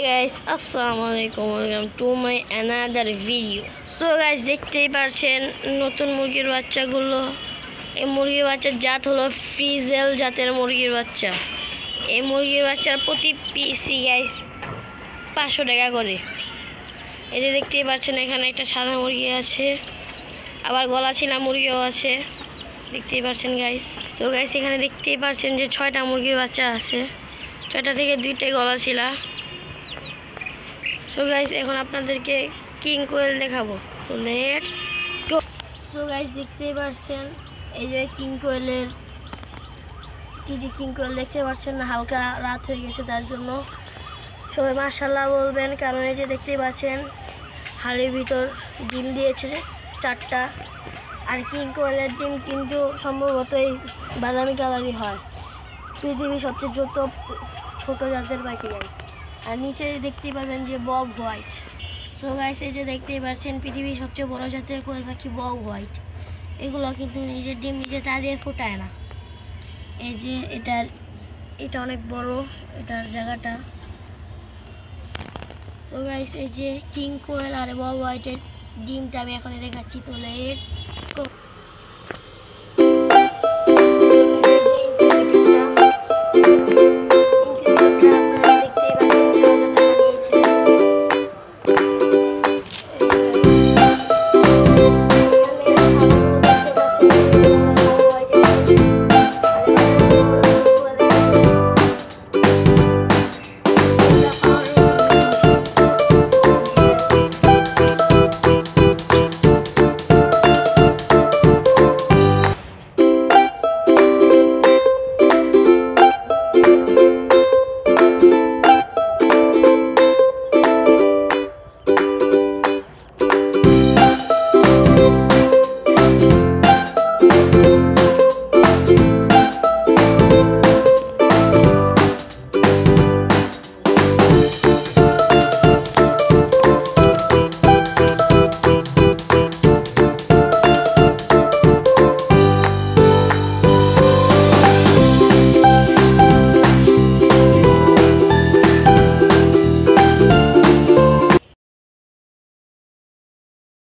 guys, assalamualaikum, welcome to my another video. So guys, দেখতেই পারছেন নতুন মুরগির বাচ্চাগুলো। এই মুরগির বাচ্চার জাত হলো ফ্রিজেল জাতের মুরগির বাচ্চা। এই মুরগির বাচ্চার প্রতি পিসি গাইস 500 টাকা করে। এই যে দেখতেই পাচ্ছেন এখানে একটা সাদা মুরগি আছে, আবার গলাচিলা মুরগিও আছে, দেখতেই পাচ্ছেন গাইস। সো গাইস এখানে দেখতেই পাচ্ছেন যে 6টা মুরগির বাচ্চা আছে, 6টা থেকে 2টাই গলাচিলা। সো গাইস এখন আপনাদেরকে কিং কোয়েল দেখাবো, তো লেটস গো। সো গাইস দেখতেই পাচ্ছেন এই যে কিং কোয়েলের কিং কোয়েল দেখতে পাচ্ছেন না, হালকা রাত হয়ে গেছে তার জন্য সবাই মাশাআল্লাহ বলবেন, কারণ এই যে দেখতেই পাচ্ছেন হাড়ির ভিতর ডিম দিয়েছে 4টা। আর কিং কোয়েলের ডিম কিন্তু সম্ভবত এই বাদামি কালারই হয়। পৃথিবীর সবচেয়ে ছোট জাতের পাখি গাইস। আর নিচে দেখতেই পাবেন যে বব হোয়াইট। সো গাইস এই যে দেখতেই পাচ্ছেন পৃথিবীর সবচেয়ে বড় জাতের কোয়েল পাখি বব হোয়াইট। এগুলো কিন্তু নিজের ডিম নিজে তা দিয়ে ফোটায় না। এই যে এটা অনেক বড়, এটার জায়গাটা। তো গাইস এই যে কিং কোয়েল আর বব হোয়াইটের ডিমটা আমি এখন দেখাচ্ছি, তো লেটস গো।